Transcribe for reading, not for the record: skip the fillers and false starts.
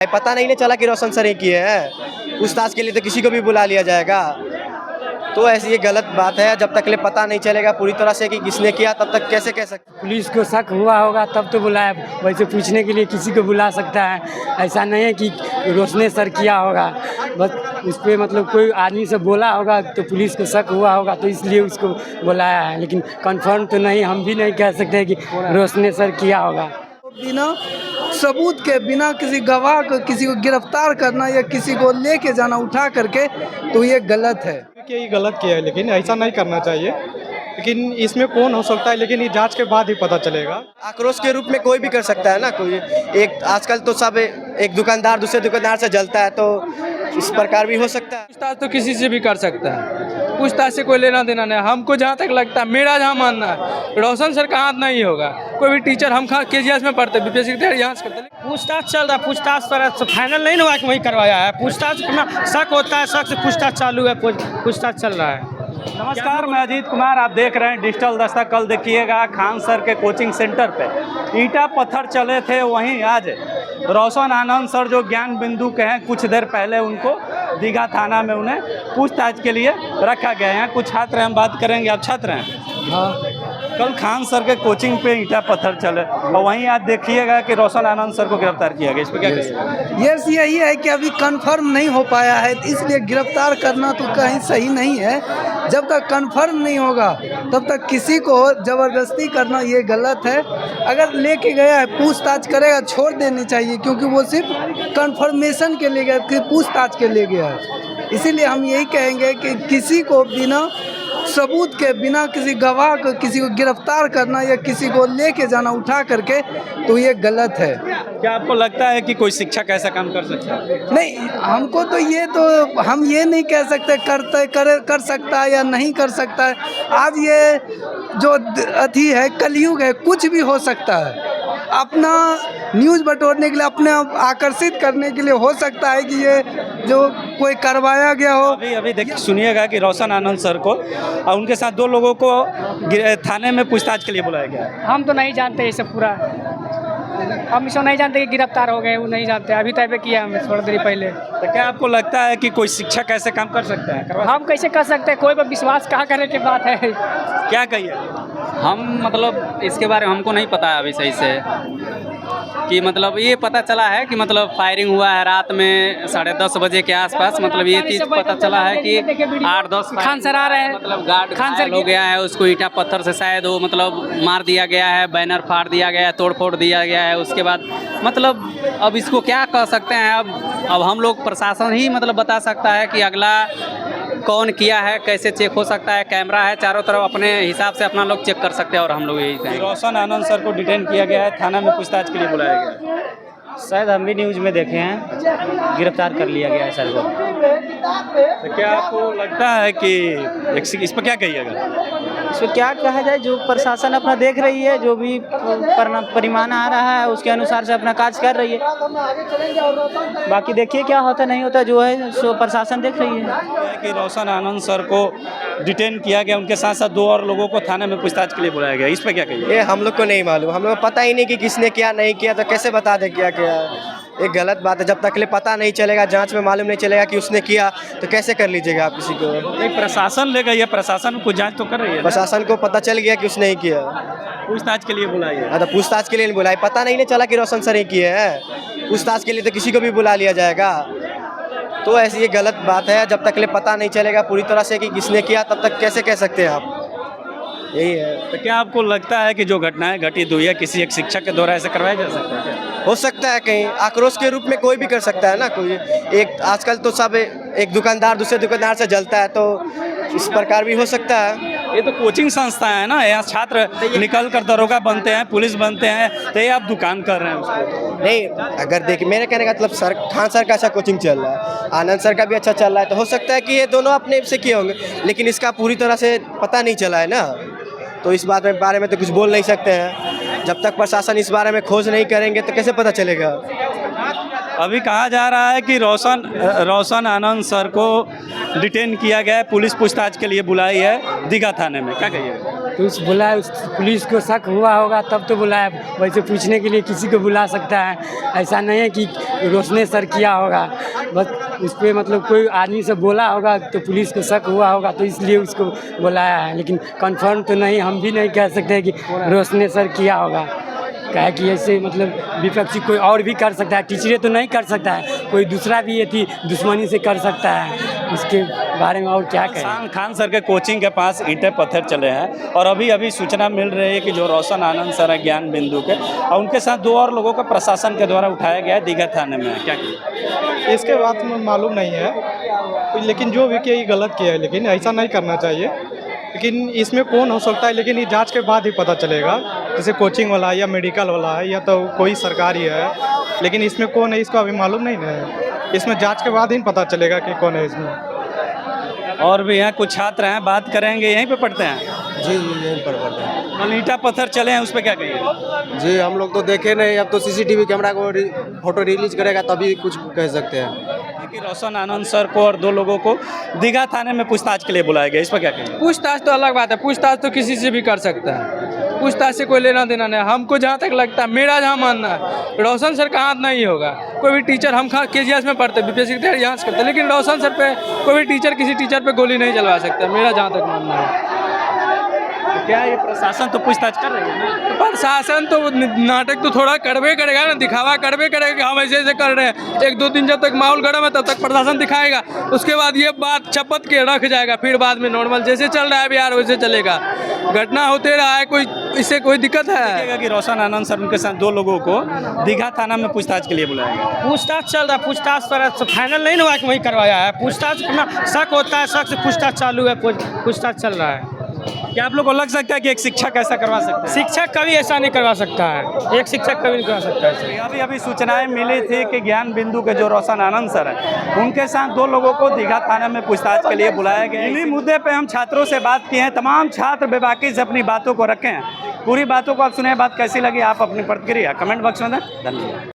पता नहीं चला कि रोशन सर ही किए हैं। पूछताछ के लिए तो किसी को भी बुला लिया जाएगा, तो ऐसी ये गलत बात है। जब तक ले पता नहीं चलेगा पूरी तरह से कि किसने किया, तब तक कैसे कह सकते। पुलिस को शक हुआ होगा तब तो बुलाया, वैसे पूछने के लिए किसी को बुला सकता है। ऐसा नहीं है कि रोशने सर किया होगा, बस उस पर मतलब कोई आदमी से बोला होगा तो पुलिस को शक हुआ होगा तो इसलिए उसको बुलाया है, लेकिन कंफर्म तो नहीं, हम भी नहीं कह सकते कि रोशने सर किया होगा। बिना सबूत के, बिना किसी गवाह को किसी को गिरफ्तार करना या किसी को लेके जाना उठा करके, तो ये गलत है। ये गलत किया है, लेकिन ऐसा नहीं करना चाहिए। लेकिन इसमें कौन हो सकता है, लेकिन ये जांच के बाद ही पता चलेगा। आक्रोश के रूप में कोई भी कर सकता है ना, कोई एक आजकल तो सब एक दुकानदार दूसरे दुकानदार से जलता है, तो इस प्रकार भी हो सकता है। पूछताछ तो किसी से भी कर सकता है, पूछताछ से कोई लेना देना नहीं। हमको जहाँ तक लगता है, मेरा जहाँ मानना है, रोशन सर का हाथ नहीं होगा। कोई भी टीचर, हम KGS में पढ़ते, बीपीएससी की तैयारी यहाँ से करते। पूछताछ चल रहा है, पूछताछ पर फाइनल नहीं हुआ कि वही करवाया है। पूछताछ में शक होता है, शक से पूछताछ चालू है, पूछताछ चल रहा है। नमस्कार, मैं अजीत कुमार, आप देख रहे हैं डिजिटल दस्ता। कल देखिएगा खान सर के कोचिंग सेंटर पे ईंटा पत्थर चले थे, वहीं आज रोशन आनंद सर जो ज्ञान बिंदु के हैं, कुछ देर पहले उनको दीघा थाना में उन्हें पूछताछ के लिए रखा गया है। कुछ छात्र हैं, हम बात करेंगे। आप छात्र हैं? हाँ, कल खान सर के कोचिंग पे ईंटा पत्थर चले और वहीं आज देखिएगा कि रोशन आनंद सर को गिरफ्तार किया गया। इस पर क्या कहिएगा? यस, यही है कि अभी कंफर्म नहीं हो पाया है, इसलिए गिरफ्तार करना तो कहीं सही नहीं है। जब तक कंफर्म नहीं होगा तब तक किसी को ज़बरदस्ती करना ये गलत है। अगर लेके गया है, पूछताछ करेगा, छोड़ देनी चाहिए, क्योंकि वो सिर्फ कंफर्मेशन के लिए गया, कि पूछताछ के लिए गया है। इसीलिए हम यही कहेंगे कि किसी को बिना सबूत के, बिना किसी गवाह को किसी को गिरफ्तार करना या किसी को लेके जाना उठा करके, तो ये गलत है। क्या आपको लगता है कि कोई शिक्षक ऐसा काम कर सकता है? नहीं, हमको तो हम ये नहीं कह सकते कर सकता है या नहीं कर सकता है। आज ये जो अथी है, कलयुग है, कुछ भी हो सकता है। अपना न्यूज़ बटोरने के लिए, अपने आकर्षित करने के लिए हो सकता है कि ये जो कोई करवाया गया हो। अभी देखिए, सुनिएगा कि रोशन आनंद सर को और उनके साथ 2 लोगों को थाने में पूछताछ के लिए बुलाया गया है। हम तो नहीं जानते इसे पूरा, हम इसको नहीं जानते कि गिरफ्तार हो गए, वो नहीं जानते। अभी तय किया हमें थोड़ी देर पहले। तो क्या आपको लगता है कि कोई शिक्षक ऐसे काम कर सकता है? हम कैसे कर सकते हैं, कोई पर विश्वास कहाँ करने की बात है। क्या कहिए? हम मतलब इसके बारे में हमको नहीं पता है अभी सही से, कि मतलब ये पता चला है कि मतलब फायरिंग हुआ है रात में 10:30 बजे के आसपास। मतलब ये चीज़ पता चला है कि 8-10 खान सर आ रहे हैं, मतलब गार्ड खान सर हो गया है, उसको ईंटा पत्थर से शायद वो मतलब मार दिया गया है, बैनर फाड़ दिया गया है, तोड़ फोड़ दिया गया है। उसके बाद मतलब अब इसको क्या कह सकते हैं, अब हम लोग प्रशासन ही मतलब बता सकता है कि अगला कौन किया है, कैसे चेक हो सकता है। कैमरा है चारों तरफ, अपने हिसाब से अपना लोग चेक कर सकते हैं। और हम लोग यही कहें, रोशन आनंद सर को डिटेन किया गया है, थाना में पूछताछ के लिए बुलाया गया है। शायद हम भी न्यूज़ में देखे हैं, गिरफ्तार कर लिया गया है सर को। तो क्या आपको लगता है कि इस पर क्या कहिएगा? इसमें क्या कहा जाए, जो प्रशासन अपना देख रही है, जो भी परिमाण आ रहा है उसके अनुसार से अपना कार्य कर रही है। बाकी देखिए क्या होता नहीं होता, जो है सो प्रशासन देख रही है। कि रोशन आनंद सर को डिटेन किया गया, उनके साथ साथ 2 और लोगों को थाने में पूछताछ के लिए बुलाया गया। इस पर क्या कहिए? ये हम लोग को नहीं मालूम, हम लोग को पता ही नहीं कि किसने किया नहीं किया, तो कैसे बता दे क्या किया। ये गलत बात है। जब तक ले पता नहीं चलेगा, जांच में मालूम नहीं चलेगा कि उसने किया, तो कैसे कर लीजिएगा आप किसी को। नहीं, प्रशासन ले गई है, प्रशासन को जांच तो कर रही है। प्रशासन को पता चल गया कि उसने ही किया, पूछताछ के लिए बुलाई है। तो पूछताछ के लिए नहीं बुलाई। पता नहीं चला कि रोशन सर ही किए हैं, पूछताछ के लिए तो किसी को भी बुला लिया जाएगा, तो ऐसी ये गलत बात है। जब तक ले पता नहीं चलेगा पूरी तरह से कि किसने किया, तब तक कैसे कह सकते हैं आप। यही है। तो क्या आपको लगता है कि जो घटनाएं घटित हुई है, किसी एक शिक्षक के द्वारा ऐसे करवाया जा सकता है? हो सकता है, कहीं आक्रोश के रूप में कोई भी कर सकता है ना, कोई एक आजकल तो सब एक दुकानदार दूसरे दुकानदार से जलता है, तो इस प्रकार भी हो सकता है। ये तो कोचिंग संस्था है ना, यहाँ छात्र निकल कर दरोगा बनते हैं, पुलिस बनते हैं, तो ये आप दुकान कर रहे हैं उसको। नहीं, अगर देखिए मेरे कहने का मतलब सर खान सर का अच्छा कोचिंग चल रहा है, आनंद सर का भी अच्छा चल रहा है, तो हो सकता है कि ये दोनों अपने से किए होंगे, लेकिन इसका पूरी तरह से पता नहीं चला है ना, तो इस बारे में तो कुछ बोल नहीं सकते हैं। जब तक प्रशासन इस बारे में खोज नहीं करेंगे तो कैसे पता चलेगा। अभी कहा जा रहा है कि रोशन आनंद सर को डिटेन किया गया है, पुलिस पूछताछ के लिए बुलाई है दीघा थाने में। क्या कहिए? तो उस बुलाए उस पुलिस को शक हुआ होगा तब तो बुलाया, वैसे पूछने के लिए किसी को बुला सकता है। ऐसा नहीं है कि रोशनी सर किया होगा, बस उस पर मतलब कोई आदमी से बोला होगा तो पुलिस को शक हुआ होगा तो इसलिए उसको बुलाया है, लेकिन कंफर्म तो नहीं, हम भी नहीं कह सकते कि रोशनी सर किया होगा। क्या है कि ऐसे मतलब विपक्षी कोई और भी कर सकता है, टीचरें तो नहीं कर सकता है, कोई दूसरा भी ये थी दुश्मनी से कर सकता है, उसके बारे में और क्या कहें। खान सर के कोचिंग के पास ईंटें पत्थर चले हैं और अभी सूचना मिल रही है कि जो रोशन आनंद सर है ज्ञान बिंदु के, और उनके साथ 2 और लोगों को प्रशासन के द्वारा उठाया गया है दीघा थाने में। क्या इसके बात में मालूम नहीं है, लेकिन जो भी किया ये गलत किया है, लेकिन ऐसा नहीं करना चाहिए। लेकिन इसमें कौन हो सकता है, लेकिन ये जांच के बाद ही पता चलेगा। जैसे कोचिंग वाला है या मेडिकल वाला है या तो कोई सरकारी है, लेकिन इसमें कौन है इसको अभी मालूम नहीं है। इसमें जांच के बाद ही पता चलेगा कि कौन है इसमें। और भी यहाँ कुछ छात्र हैं, बात करेंगे। यहीं पे पढ़ते हैं? जी यहीं पर पढ़ते हैं। कल ईंटा पत्थर चले हैं, उस पर क्या कहिए? जी हम लोग तो देखे नहीं, अब तो सीसीटीवी कैमरा को फोटो रिलीज करेगा तभी कुछ कह सकते हैं। कि रोशन आनंद सर को और 2 लोगों को दीघा थाने में पूछताछ के लिए बुलाया गया, इस पर क्या कहेंगे? पूछताछ तो अलग बात है, पूछताछ तो किसी से भी कर सकता है, पूछताछ से कोई लेना देना नहीं। हमको जहाँ तक लगता है, मेरा जहाँ मानना है, रोशन सर का हाथ नहीं होगा। कोई भी टीचर, हम KGS में पढ़ते, बीपीएससी की तैयारी जांच करते, लेकिन रोशन सर पे कोई भी टीचर किसी टीचर पे गोली नहीं चलवा सकता, मेरा जहाँ तक मानना है। क्या ये प्रशासन तो पूछताछ कर रही है ना? प्रशासन तो नाटक तो थोड़ा करबे करेगा ना, दिखावा करबे करेगा कि हम ऐसे ऐसे कर रहे हैं। 1-2 दिन जब तक माहौल गर्म है तब तक प्रशासन दिखाएगा, उसके बाद ये बात चपत के रख जाएगा, फिर बाद में नॉर्मल जैसे चल रहा है बिहार वैसे चलेगा। घटना होते रहा है, कोई इससे कोई दिक्कत है कि रोशन आनंद सर उनके साथ 2 लोगों को दीघा थाना में पूछताछ के लिए बुलाया गया? पूछताछ चल रहा है, पूछताछ पर फाइनल नहीं हुआ कि वही करवाया है। पूछताछ अपना शक होता है, शक से पूछताछ चालू है, पूछताछ चल रहा है। क्या आप लोग को लग सकता है कि एक शिक्षक ऐसा करवा सकता है? शिक्षक कभी ऐसा नहीं करवा सकता है, एक शिक्षक कभी नहीं करवा सकता है। अभी सूचनाएं मिली थी कि ज्ञान बिंदु के जो रोशन आनंद सर है, उनके साथ 2 लोगों को दीघा थाने में पूछताछ के लिए बुलाया गया। इन्हीं मुद्दे पे हम छात्रों से बात किए हैं। तमाम छात्र बेबाकी से अपनी बातों को रखें। पूरी बातों को आप सुने, बात कैसी लगी, आप अपनी प्रतिक्रिया कमेंट बॉक्स में दें। धन्यवाद।